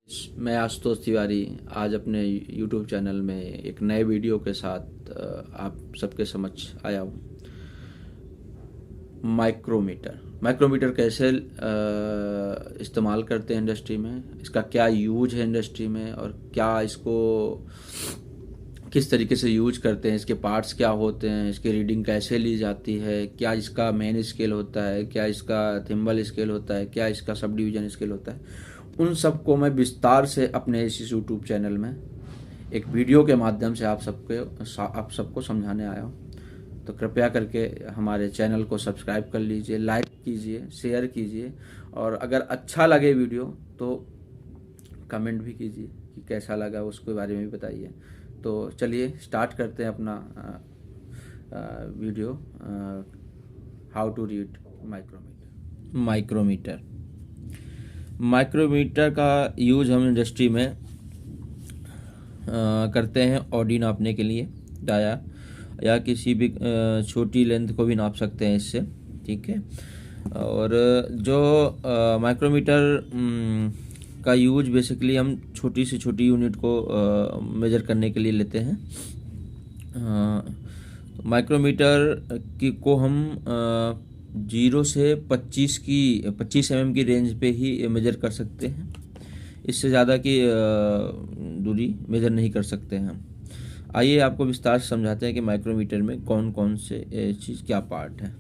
मैं आशुतोष तिवारी आज अपने YouTube चैनल में एक नए वीडियो के साथ आप सबके समक्ष आया हूँ। माइक्रोमीटर कैसे इस्तेमाल करते हैं इंडस्ट्री में, इसका क्या यूज है इंडस्ट्री में और क्या इसको किस तरीके से यूज करते हैं, इसके पार्ट्स क्या होते हैं, इसकी रीडिंग कैसे ली जाती है, क्या इसका मेन स्केल होता है, क्या इसका थिम्बल स्केल होता है, क्या इसका सब डिवीजन स्केल होता है, उन सब को मैं विस्तार से अपने इस यूट्यूब चैनल में एक वीडियो के माध्यम से आप सबको समझाने आया हूँ। तो कृपया करके हमारे चैनल को सब्सक्राइब कर लीजिए, लाइक कीजिए, शेयर कीजिए और अगर अच्छा लगे वीडियो तो कमेंट भी कीजिए कि कैसा लगा, उसके बारे में भी बताइए। तो चलिए स्टार्ट करते हैं अपना वीडियो। हाउ टू रीड माइक्रोमीटर का यूज हम इंडस्ट्री में करते हैं ऑडी नापने के लिए, डाया या किसी भी छोटी लेंथ को भी नाप सकते हैं इससे, ठीक है। और जो माइक्रोमीटर का यूज बेसिकली हम छोटी से छोटी यूनिट को मेजर करने के लिए लेते हैं। माइक्रोमीटर को हम 0 से 25 mm की रेंज पे ही मेजर कर सकते हैं। इससे ज़्यादा की दूरी मेजर नहीं कर सकते हैं हम। आइए आपको विस्तार से समझाते हैं कि माइक्रोमीटर में कौन कौन से चीज़ क्या पार्ट है।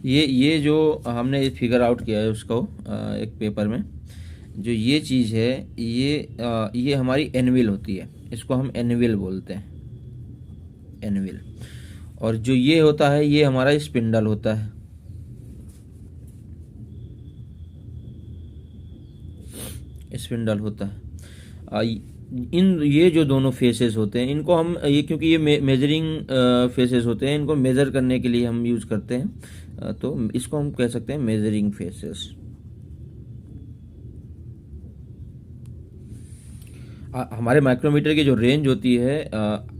ये जो हमने फिगर आउट किया है उसको एक पेपर में, जो ये चीज़ है ये हमारी एनविल होती है, इसको हम एनविल बोलते हैं, एनविल। और जो ये होता है ये हमारा स्पिंडल होता है, स्पिंडल होता है। ये जो दोनों फेसेस होते हैं इनको हम क्योंकि ये मेजरिंग फेसेस होते हैं, इनको मेज़र करने के लिए हम यूज़ करते हैं, तो इसको हम कह सकते हैं मेजरिंग फेसेस। हमारे माइक्रोमीटर की जो रेंज होती है,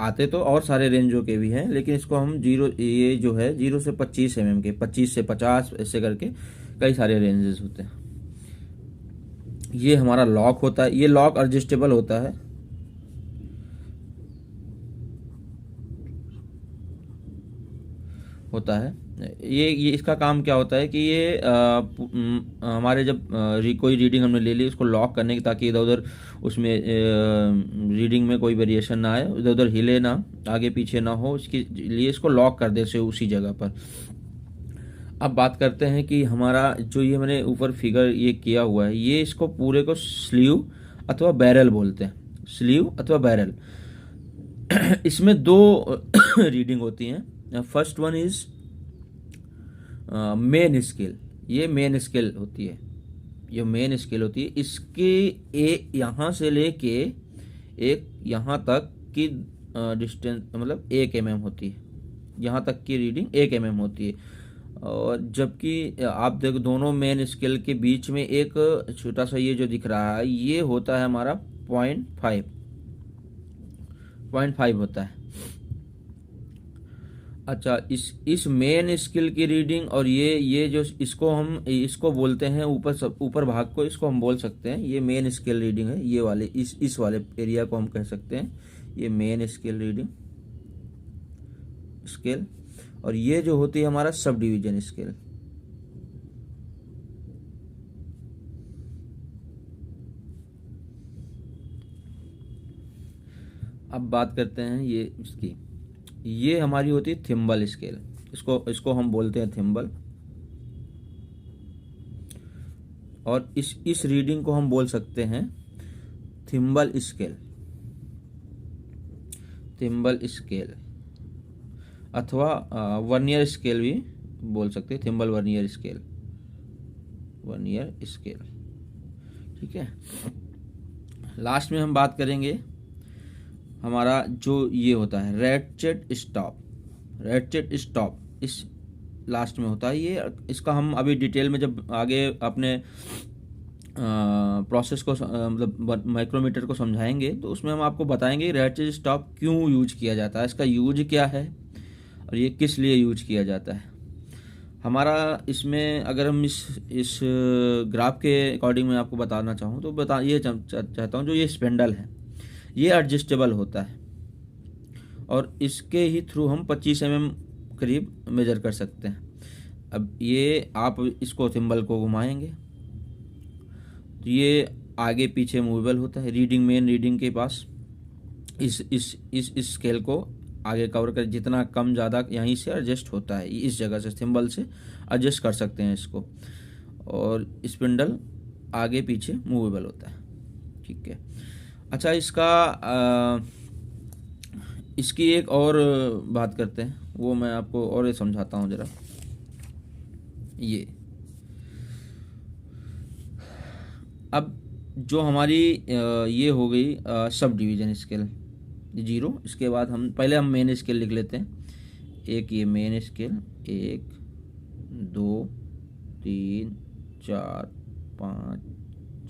आते तो और सारे रेंजों के भी हैं, लेकिन इसको हम 0 से 25 mm के, 25 से 50 ऐसे करके कई सारे रेंजेस होते हैं। ये हमारा लॉक होता है, ये लॉक एडजस्टेबल होता है। ये इसका काम क्या होता है कि ये हमारे जब कोई रीडिंग हमने ले ली उसको लॉक करने की, ताकि इधर उधर उसमें रीडिंग में कोई वेरिएशन ना आए, इधर उधर हिले ना, आगे पीछे ना हो, इसके लिए इसको लॉक कर दे से उसी जगह पर। अब बात करते हैं कि हमारा जो ये मैंने ऊपर फिगर ये किया हुआ है, ये इसको पूरे को स्लीव अथवा बैरल बोलते हैं, स्लीव अथवा बैरल। इसमें 2 रीडिंग होती हैं। First one is main scale, ये मेन स्केल होती है, ये मेन स्केल होती है। इसके यहाँ से लेके एक यहाँ तक की डिस्टेंस मतलब 1 mm होती है, यहाँ तक की रीडिंग 1 mm होती है। और जबकि आप देखो दोनों मेन स्केल के बीच में एक छोटा सा ये जो दिख रहा है ये होता है हमारा 0.5 होता है। अच्छा, इस मेन स्केल की रीडिंग और ये जो इसको बोलते हैं ऊपर भाग को, इसको हम बोल सकते हैं ये मेन स्केल रीडिंग है। ये वाले इस वाले एरिया को हम कह सकते हैं ये मेन स्केल रीडिंग स्केल, और ये जो होती है हमारा सब डिवीजन स्केल। अब बात करते हैं ये इसकी, ये हमारी होती है थिम्बल स्केल, इसको हम बोलते हैं थिम्बल। और इस रीडिंग को हम बोल सकते हैं थिम्बल स्केल अथवा वर्नियर स्केल भी बोल सकते हैं, थिम्बल वर्नियर स्केल, ठीक है। लास्ट में हम बात करेंगे हमारा जो ये होता है रैटचेट स्टॉप, इस लास्ट में होता है ये। इसका हम अभी डिटेल में जब आगे अपने प्रोसेस को मतलब माइक्रोमीटर को समझाएंगे तो उसमें हम आपको बताएंगे रैटचेट स्टॉप क्यों यूज किया जाता है, इसका यूज क्या है, और ये किस लिए यूज किया जाता है। हमारा इसमें अगर हम इस ग्राफ के अकॉर्डिंग मैं आपको बताना चाहूँ तो ये चाहता हूँ, जो ये स्पेंडल है ये एडजस्टेबल होता है और इसके ही थ्रू हम 25 mm करीब मेजर कर सकते हैं। अब ये आप इसको थिम्बल को घुमाएंगे तो ये आगे पीछे मूवेबल होता है। मेन रीडिंग के पास इस स्केल को आगे कवर कर, जितना कम ज़्यादा यहीं से एडजस्ट होता है, इस जगह से थिम्बल से एडजस्ट कर सकते हैं इसको। और स्पिंडल आगे पीछे मूवेबल होता है, ठीक है। अच्छा, इसकी एक और बात करते हैं, वो मैं आपको और ये समझाता हूँ ज़रा। ये अब जो हमारी ये हो गई सब डिवीज़न स्केल 0। इसके बाद हम मेन स्केल लिख लेते हैं। एक ये मेन स्केल, 1 2 3 4 5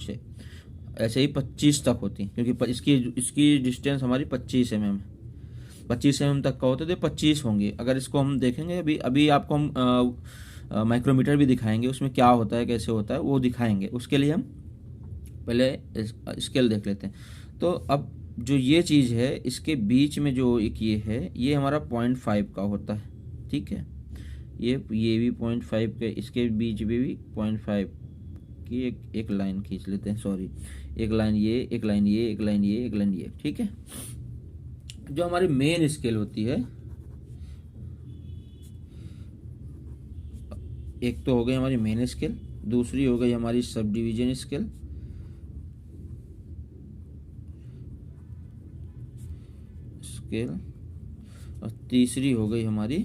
6, ऐसे ही 25 तक होती, क्योंकि इसकी डिस्टेंस हमारी 25 mm है। 25 mm तक का होता है तो 25 होंगे। अगर इसको हम देखेंगे, अभी आपको हम माइक्रोमीटर भी दिखाएंगे, उसमें क्या होता है कैसे होता है वो दिखाएंगे। उसके लिए हम पहले स्केल देख लेते हैं। तो अब जो ये चीज़ है, इसके बीच में जो एक ये है, ये हमारा 0.5 का होता है, ठीक है। ये भी 0.5 के, इसके बीच में भी 0.5 की एक लाइन खींच लेते हैं। सॉरी, एक लाइन ये, एक लाइन ये, एक लाइन ये, एक लाइन ये, ठीक है। जो हमारी मेन स्केल होती है, एक तो हो गई हमारी मेन स्केल, दूसरी हो गई हमारी सब डिवीजन स्केल, और तीसरी हो गई हमारी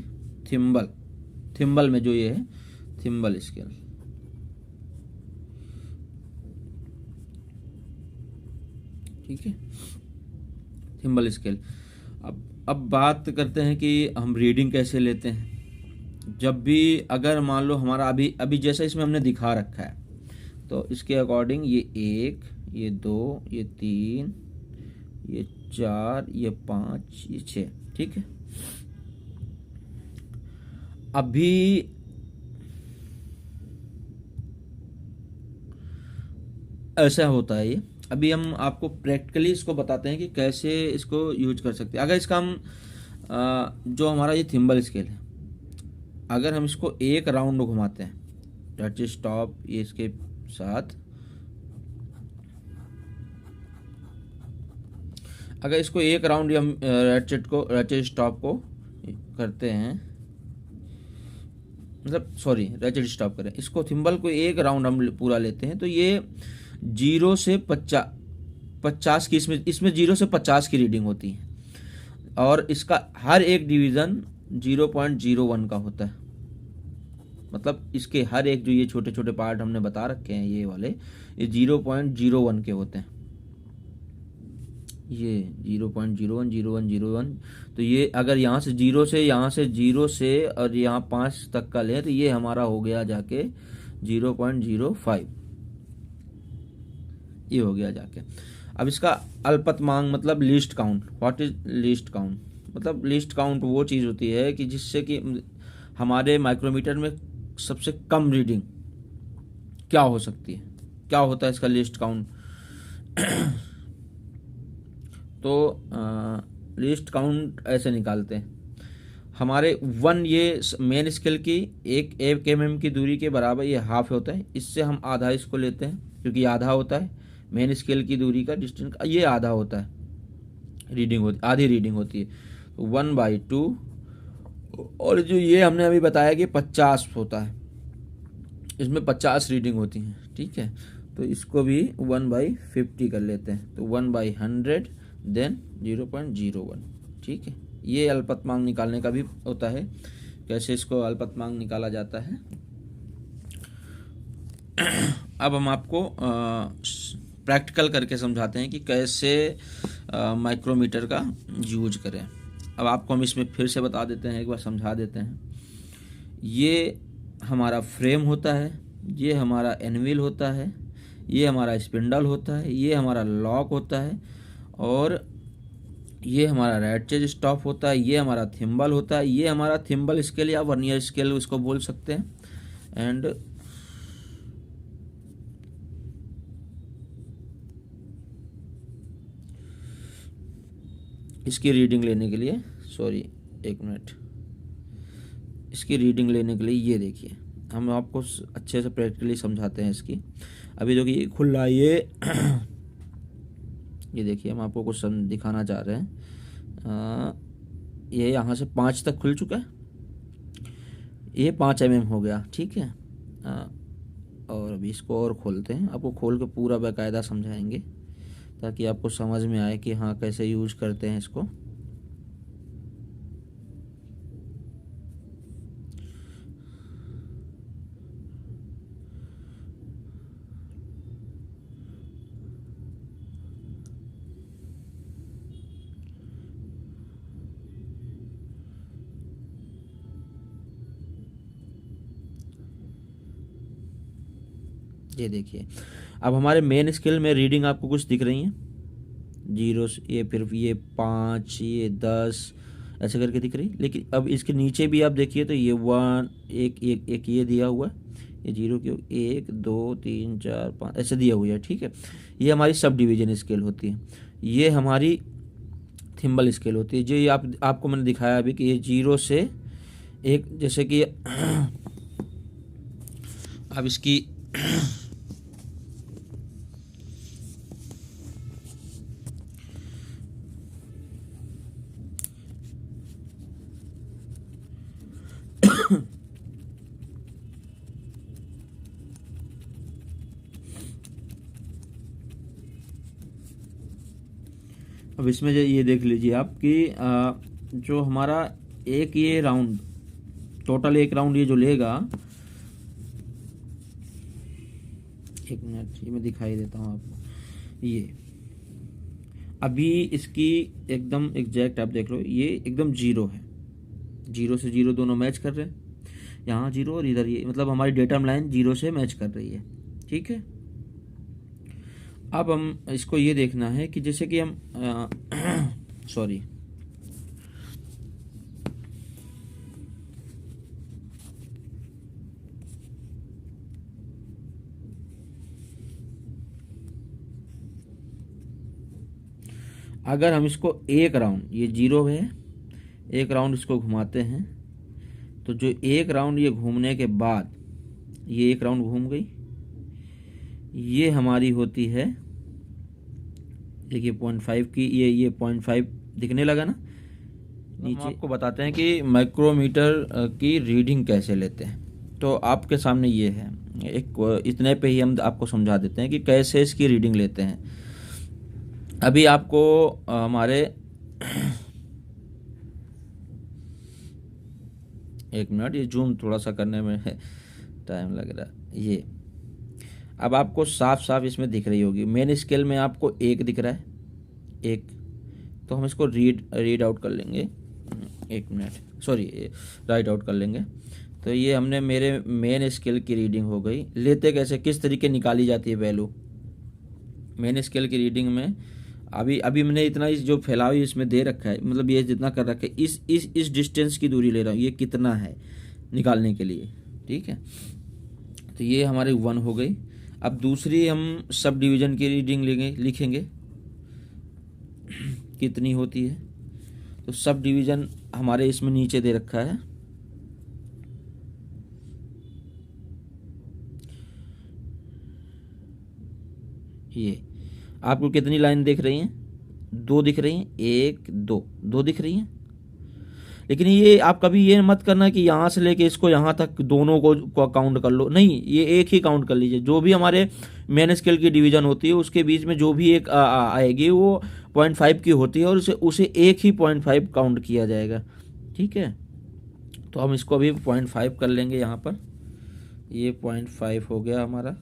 थिम्बल में जो ये है थिम्बल स्केल, ठीक है, थिम्बल स्केल। अब बात करते हैं कि हम रीडिंग कैसे लेते हैं। जब भी अगर मान लो हमारा अभी जैसा इसमें हमने दिखा रखा है, तो इसके अकॉर्डिंग ये 1, ये 2, ये 3, ये 4, ये 5, ये 6, ठीक है। अभी ऐसा होता है ये। अभी हम आपको प्रैक्टिकली इसको बताते हैं कि कैसे इसको यूज कर सकते हैं। अगर इसका हम जो हमारा ये थिम्बल स्केल है, अगर हम इसको एक राउंड घुमाते हैं, टच स्टॉप ये इसके साथ, अगर इसको एक राउंड हम रैचेट स्टॉप को करते हैं, मतलब सॉरी रैचेट स्टॉप करें, इसको थिम्बल को एक राउंड हम पूरा लेते हैं, तो ये 0 से 50 की इसमें 0 से 50 की रीडिंग होती है। और इसका हर एक डिवीज़न 0.01 का होता है। मतलब इसके हर एक जो ये छोटे छोटे पार्ट हमने बता रखे हैं, ये वाले, ये 0.01 के होते हैं। ये 0.010101, तो ये अगर यहाँ से 0 से और यहाँ 5 तक का लें, तो ये हमारा हो गया जाके 0.05, ये हो गया जाके। अब इसका अल्पतमांक मतलब least count. What is least count? मतलब लीस्ट काउंट वो चीज़ होती है कि जिससे कि हमारे माइक्रोमीटर में सबसे कम रीडिंग क्या हो सकती है, क्या होता है इसका लीस्ट काउंट। तो लीस्ट काउंट ऐसे निकालते हैं। हमारे 1 ये मेन स्केल की 1 mm की दूरी के बराबर ये हाफ होता है। इससे हम आधा इसको लेते हैं, क्योंकि आधा होता है मेन स्केल की दूरी का डिस्टेंस, ये आधा होता है, आधी रीडिंग होती है। तो 1/2, और जो ये हमने अभी बताया कि 50 होता है, इसमें 50 रीडिंग होती हैं, ठीक है। तो इसको भी 1/50 कर लेते हैं, तो 1/100 देन 0.01, ठीक है। ये अल्पतमांक निकालने का भी होता है, कैसे इसको अल्पतमांक निकाला जाता है। अब हम आपको प्रैक्टिकल करके समझाते हैं कि कैसे माइक्रोमीटर का यूज करें। अब आपको हम इसमें फिर से बता देते हैं, एक बार समझा देते हैं। ये हमारा फ्रेम होता है, ये हमारा एनविल होता है, ये हमारा स्पिंडल होता है, ये हमारा लॉक होता है, और ये हमारा रैटचेज स्टॉप होता है, ये हमारा थिम्बल होता है, ये हमारा थिम्बल स्केल या वर्नियर स्केल उसको बोल सकते हैं। एंड इसकी रीडिंग लेने के लिए, सॉरी एक मिनट, इसकी रीडिंग लेने के लिए ये देखिए, हम आपको अच्छे से प्रैक्टिकली समझाते हैं इसकी। अभी जो कि खुल रहा है ये देखिए, हम आपको कुछ दिखाना चाह रहे हैं। ये यहाँ से 5 तक खुल चुका है, ये 5 mm हो गया, ठीक है। और अभी इसको और खोलते हैं, आपको खोल के पूरा बाकायदा समझाएंगे ताकि आपको समझ में आए कि हाँ कैसे यूज करते हैं इसको। ये देखिए, अब हमारे मेन स्केल में रीडिंग आपको कुछ दिख रही हैं, 0 ये, फिर ये 5, ये 10 ऐसे करके दिख रही। लेकिन अब इसके नीचे भी आप देखिए तो ये 1 एक एक एक ये दिया हुआ है, ये 0 की 1 2 3 4 5 ऐसे दिया हुआ है, ठीक है। ये हमारी सब डिवीजन स्केल होती है। ये हमारी थिम्बल स्केल होती है, जो ये आपको मैंने दिखाया अभी कि ये 0 से 1, जैसे कि अब इसकी अब इसमें जो ये देख लीजिए आप कि जो हमारा एक ये राउंड, टोटल एक राउंड ये जो लेगा, एक मिनट ये मैं दिखाई देता हूँ आपको। ये अभी इसकी एकदम एग्जैक्ट आप देख लो, ये एकदम 0 है, 0 से 0 दोनों मैच कर रहे हैं, यहाँ 0 और इधर ये, मतलब हमारी डेटा लाइन 0 से मैच कर रही है, ठीक है। अब हम इसको ये देखना है कि जैसे कि हम सॉरी अगर हम इसको एक राउंड, ये 0 है, एक राउंड इसको घुमाते हैं, तो जो एक राउंड ये घूमने के बाद, ये एक राउंड घूम गई, ये हमारी होती है, देखिए 0.5 की, ये 0.5 दिखने लगा ना नीचे। हम आपको बताते हैं कि माइक्रोमीटर की रीडिंग कैसे लेते हैं। तो आपके सामने ये है, एक इतने पे ही हम आपको समझा देते हैं कि कैसे इसकी रीडिंग लेते हैं। अभी आपको हमारे एक मिनट, ये जूम थोड़ा सा करने में टाइम लग रहा है। ये अब आपको साफ साफ इसमें दिख रही होगी, मेन स्केल में आपको 1 दिख रहा है, 1, तो हम इसको रीड आउट कर लेंगे, एक मिनट सॉरी राइट आउट कर लेंगे। तो ये हमने मेरे मेन स्केल की रीडिंग हो गई। लेते कैसे, किस तरीके निकाली जाती है वैल्यू मेन स्केल की रीडिंग में। अभी मैंने इतना इस जो फैलाव इसमें दे रखा है, मतलब ये जितना कर रखा है, इस डिस्टेंस की दूरी ले रहा हूँ, ये कितना है निकालने के लिए, ठीक है। तो ये हमारी 1 हो गई। अब दूसरी हम सब डिवीजन की रीडिंग लिखेंगे कितनी होती है। तो सब डिवीजन हमारे इसमें नीचे दे रखा है, ये आपको कितनी लाइन दिख रही हैं, 2 दिख रही हैं, 1 2 दिख रही हैं। लेकिन ये आप कभी ये मत करना कि यहाँ से लेके इसको यहाँ तक दोनों को काउंट कर लो, नहीं, ये एक ही काउंट कर लीजिए। जो भी हमारे मेन स्केल की डिवीजन होती है उसके बीच में जो भी एक आएगी वो 0.5 की होती है, और उसे एक ही 0.5 काउंट किया जाएगा, ठीक है। तो हम इसको अभी 0.5 कर लेंगे यहाँ पर, ये 0.5 हो गया हमारा,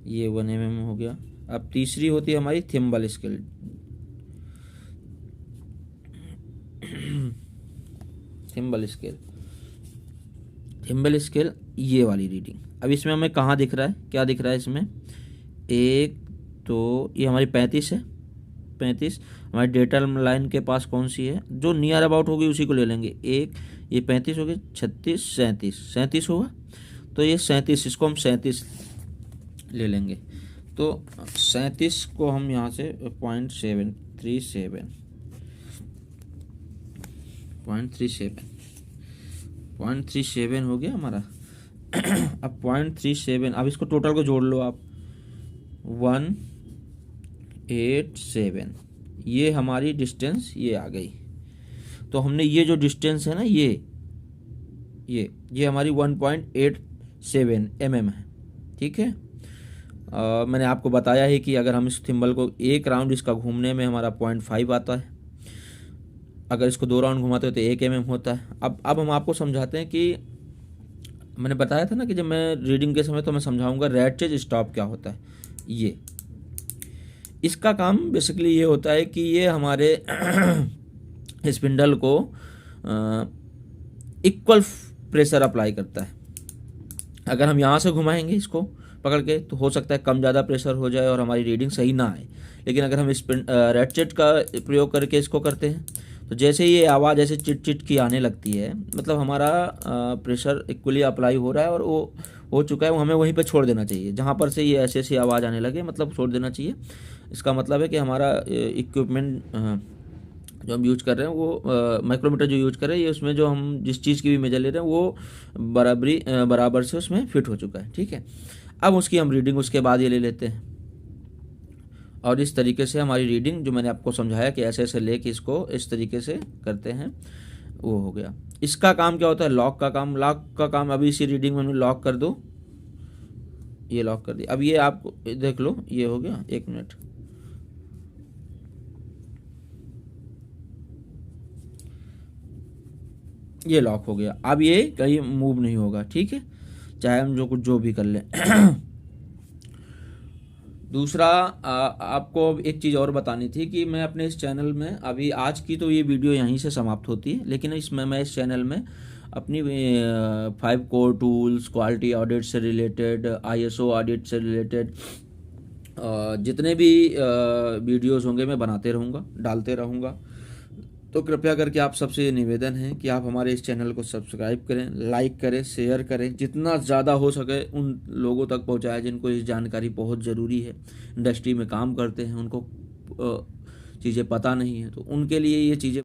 ये 1 mm हो गया। अब तीसरी होती है हमारी थिम्बल स्केल। थिम्बल स्केल ये वाली रीडिंग। अब इसमें हमें कहाँ दिख रहा है, क्या दिख रहा है इसमें, 1 2, ये हमारी 35 है, 35, हमारी डेटा लाइन के पास कौन सी है, जो नियर अबाउट होगी उसी को ले लेंगे। एक ये 35 हो गई, 36, 37 होगा, तो ये 37, इसको हम 37 ले लेंगे। तो 37 को हम यहाँ से 0.37 हो गया हमारा। अब 0.37, अब इसको टोटल को जोड़ लो आप, 187, ये हमारी डिस्टेंस ये आ गई। तो हमने ये जो डिस्टेंस है ना, ये हमारी 1.87 mm है, ठीक है। मैंने आपको बताया है कि अगर हम इस थिम्बल को एक राउंड इसका घूमने में हमारा 0.5 आता है, अगर इसको 2 राउंड घुमाते हो तो 1 mm होता है। अब हम आपको समझाते हैं कि मैंने बताया था ना कि जब मैं रीडिंग के समय तो मैं समझाऊंगा रैटचेज स्टॉप क्या होता है। ये इसका काम बेसिकली ये होता है कि ये हमारे स्पिंडल को इक्वल प्रेशर अप्लाई करता है। अगर हम यहाँ से घुमाएंगे इसको पकड़ के तो हो सकता है कम ज़्यादा प्रेशर हो जाए और हमारी रीडिंग सही ना आए, लेकिन अगर हम रैटचेट का प्रयोग करके इसको करते हैं तो जैसे ये आवाज़ ऐसे चिट चिट की आने लगती है, मतलब हमारा प्रेशर इक्वली अप्लाई हो रहा है और वो हो चुका है, वो हमें वहीं पे छोड़ देना चाहिए। जहाँ पर से ये ऐसी आवाज़ आने लगे मतलब छोड़ देना चाहिए। इसका मतलब है कि हमारा इक्विपमेंट जो हम यूज कर रहे हैं वो माइक्रोमीटर जो यूज कर रहे हैं, ये उसमें जो हम जिस चीज़ की भी मेजर ले रहे हैं वो बराबर से उसमें फिट हो चुका है, ठीक है। अब उसकी हम रीडिंग उसके बाद ये ले लेते हैं और इस तरीके से हमारी रीडिंग जो मैंने आपको समझाया कि ऐसे ऐसे लेके इसको इस तरीके से करते हैं, वो हो गया। इसका काम क्या होता है, लॉक का काम। अभी इसी रीडिंग में लॉक कर दो, ये लॉक कर दिया। अब ये आप देख लो, ये हो गया, 1 मिनट, ये लॉक हो गया। अब ये कहीं मूव नहीं होगा, ठीक है, चाहे हम जो भी कर लें। दूसरा आपको एक चीज़ और बतानी थी कि मैं अपने इस चैनल में अभी आज की तो ये वीडियो यहीं से समाप्त होती है, लेकिन इसमें मैं इस चैनल में अपनी 5 कोर टूल्स, क्वालिटी ऑडिट से रिलेटेड, ISO ऑडिट से रिलेटेड जितने भी वीडियोस होंगे मैं बनाते रहूँगा, डालते रहूँगा। तो कृपया करके आप सबसे ये निवेदन है कि आप हमारे इस चैनल को सब्सक्राइब करें, लाइक करें, शेयर करें, जितना ज़्यादा हो सके उन लोगों तक पहुंचाएं जिनको इस जानकारी बहुत ज़रूरी है, इंडस्ट्री में काम करते हैं, उनको चीज़ें पता नहीं है, तो उनके लिए ये चीज़ें